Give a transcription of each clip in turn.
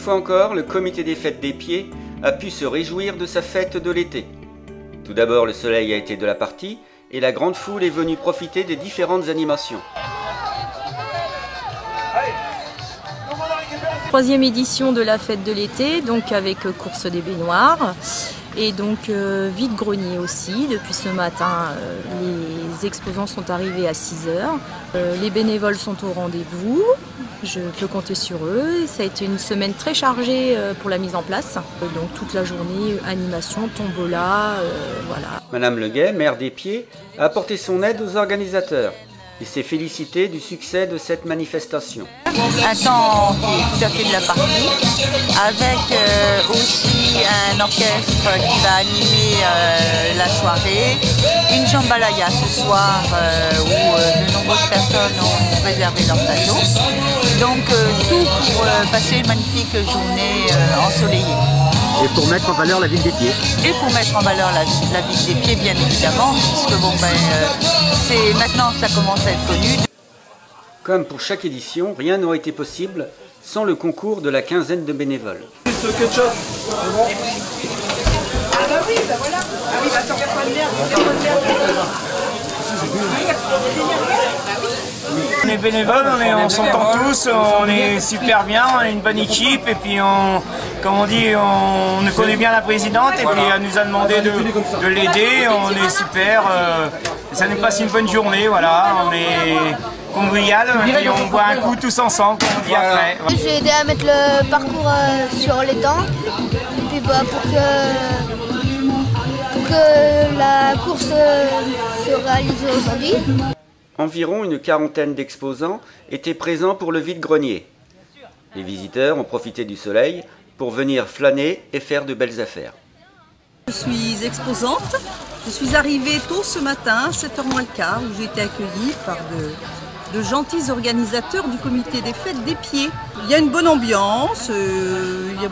fois encore, le comité des fêtes des pieds a pu se réjouir de sa fête de l'été. Tout d'abord, le soleil a été de la partie et la grande foule est venue profiter des différentes animations. Troisième édition de la fête de l'été, donc avec course des baignoires et donc vide-grenier aussi. Depuis ce matin, les exposants sont arrivés à 6 h. Les bénévoles sont au rendez-vous, je peux compter sur eux. Ça a été une semaine très chargée pour la mise en place. Donc toute la journée, animation, tombola, voilà. Madame Leguet, maire des Pieds, a apporté son aide aux organisateurs et s'est félicitée du succès de cette manifestation. Un temps qui est tout à fait de la partie, avec aussi un orchestre qui va animer la soirée, une jambalaya ce soir où de nombreuses personnes ont réservé leur plateau. Donc tout pour passer une magnifique journée ensoleillée. Et pour mettre en valeur la ville des Pieds. Et pour mettre en valeur la ville des Pieds, bien évidemment, puisque bon, maintenant ça commence à être connu. Comme pour chaque édition, rien n'aurait été possible sans le concours de la quinzaine de bénévoles. Le ketchup, c'est bon. Ah bah oui, bah voilà. Ah oui, bah sans faire pas de merde, On est bénévoles, on s'entend tous, on est super bien, on est une bonne équipe et puis comme on dit, on connaît bien la présidente et puis elle nous a demandé de l'aider, on est super, ça nous passe une bonne journée, voilà, on est convivial et puis on boit un coup tous ensemble, comme on dit après. J'ai aidé à mettre le parcours sur les temps et puis pour que la course se réalise aujourd'hui. Environ une quarantaine d'exposants étaient présents pour le vide-grenier. Les visiteurs ont profité du soleil pour venir flâner et faire de belles affaires. Je suis exposante. Je suis arrivée tôt ce matin, 7 h moins le quart, où j'ai été accueillie par de gentils organisateurs du comité des fêtes des Pieds. Il y a une bonne ambiance, il y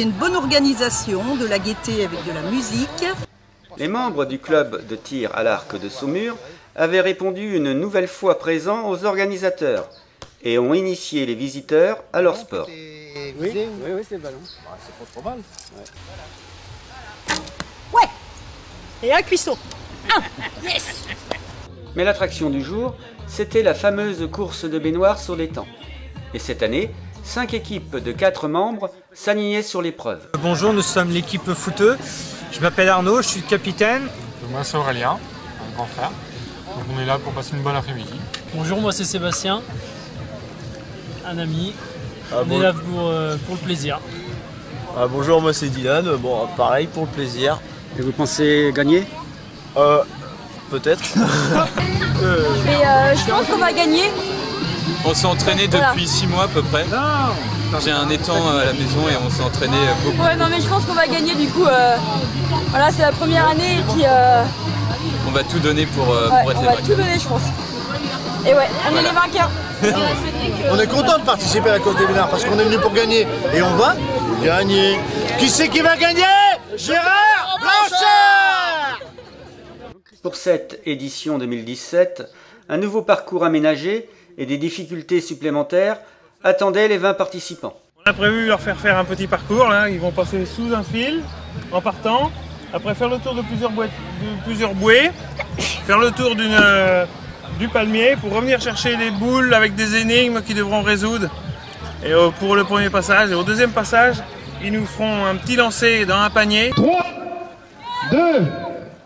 a une bonne organisation, de la gaieté avec de la musique. Les membres du club de tir à l'arc de Saumur avaient répondu une nouvelle fois présents aux organisateurs et ont initié les visiteurs à leur sport. Oui, c'est le ballon. Bah, c'est pas trop mal. Ouais. Et un cuisson. Yes. Mais l'attraction du jour, c'était la fameuse course de baignoire sur l'étang. Et cette année, 5 équipes de 4 membres s'alignaient sur l'épreuve. Bonjour, nous sommes l'équipe footeux. Je m'appelle Arnaud, je suis le capitaine. Moi c'est Aurélien, un grand frère. Donc on est là pour passer une bonne après-midi. Bonjour, moi c'est Sébastien, un ami. On est là pour le plaisir. Bonjour, moi c'est Dylan. Bon, pareil pour le plaisir. Et vous pensez gagner? Peut-être. Je pense qu'on va gagner. On s'est entraîné depuis 6 mois à peu près. J'ai un étang à la maison et on s'est entraîné beaucoup. Ouais, non mais je pense qu'on va gagner du coup. Voilà, c'est la première année et puis... On va tout donner pour être les vainqueurs. On va tout donner, je pense. Et ouais, on est les vainqueurs. On est content de participer à la course des baignoires parce qu'on est venu pour gagner. Et on va gagner. Qui c'est qui va gagner? Gérard Blanchard! Pour cette édition 2017, un nouveau parcours aménagé et des difficultés supplémentaires attendaient les 20 participants. On a prévu leur faire un petit parcours, là. Ils vont passer sous un fil en partant, après faire le tour de plusieurs bouées, faire le tour du palmier pour revenir chercher les boules avec des énigmes qu'ils devront résoudre et pour le premier passage. Et au deuxième passage, ils nous feront un petit lancer dans un panier. 3, 2,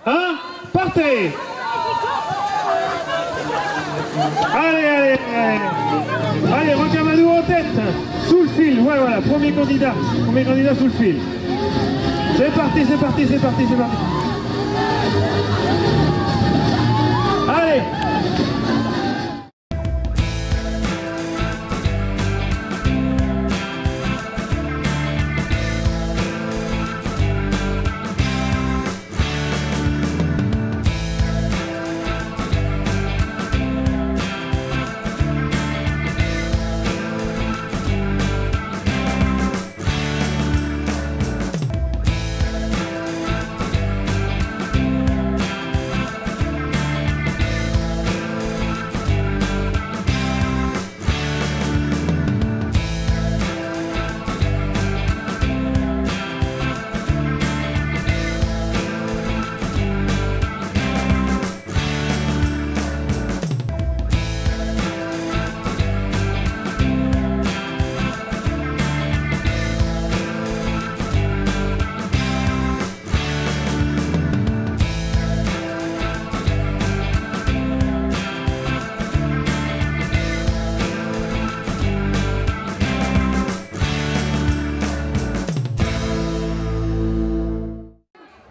1, partez! Allez, Rocamadour en tête, sous le fil, ouais, voilà, premier candidat sous le fil. C'est parti. Allez!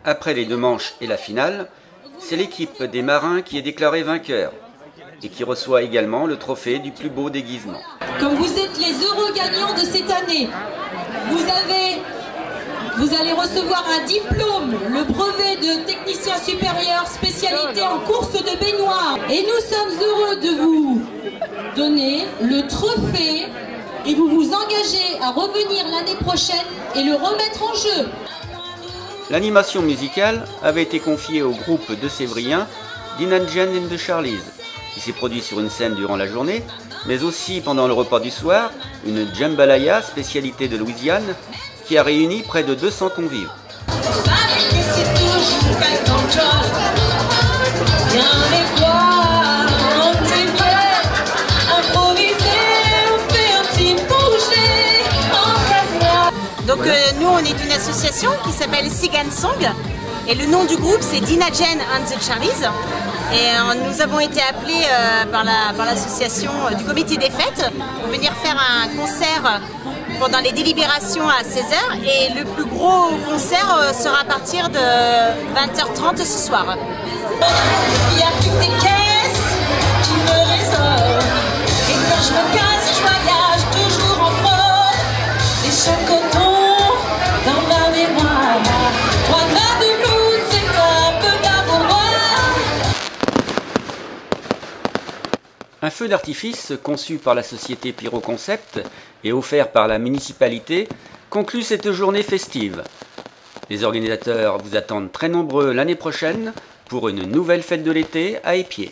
Après les 2 manches et la finale, c'est l'équipe des marins qui est déclarée vainqueur et qui reçoit également le trophée du plus beau déguisement. Comme vous êtes les heureux gagnants de cette année, vous allez recevoir un diplôme, le brevet de technicien supérieur spécialité en course de baignoire. Et nous sommes heureux de vous donner le trophée et vous vous engagez à revenir l'année prochaine et le remettre en jeu. L'animation musicale avait été confiée au groupe de Sévrien Dinagen and the Charlies, qui s'est produit sur une scène durant la journée, mais aussi pendant le repas du soir, une jambalaya, spécialité de Louisiane, qui a réuni près de 200 convives. Donc nous on est une association qui s'appelle Sigan Song et le nom du groupe c'est Dinagen and the Charlies et nous avons été appelés par l'association du comité des fêtes pour venir faire un concert pendant les délibérations à 16h et le plus gros concert sera à partir de 20h30 ce soir. Il y a toutes tes caisses qui me résonnent et quand je me casse je voyage toujours en fraude. Les chocotons dans ma mémoire, 3 grammes de blues, c'est un peu d'amour. Un feu d'artifice conçu par la société Pyroconcept et offert par la municipalité conclut cette journée festive. Les organisateurs vous attendent très nombreux l'année prochaine pour une nouvelle fête de l'été à Épied.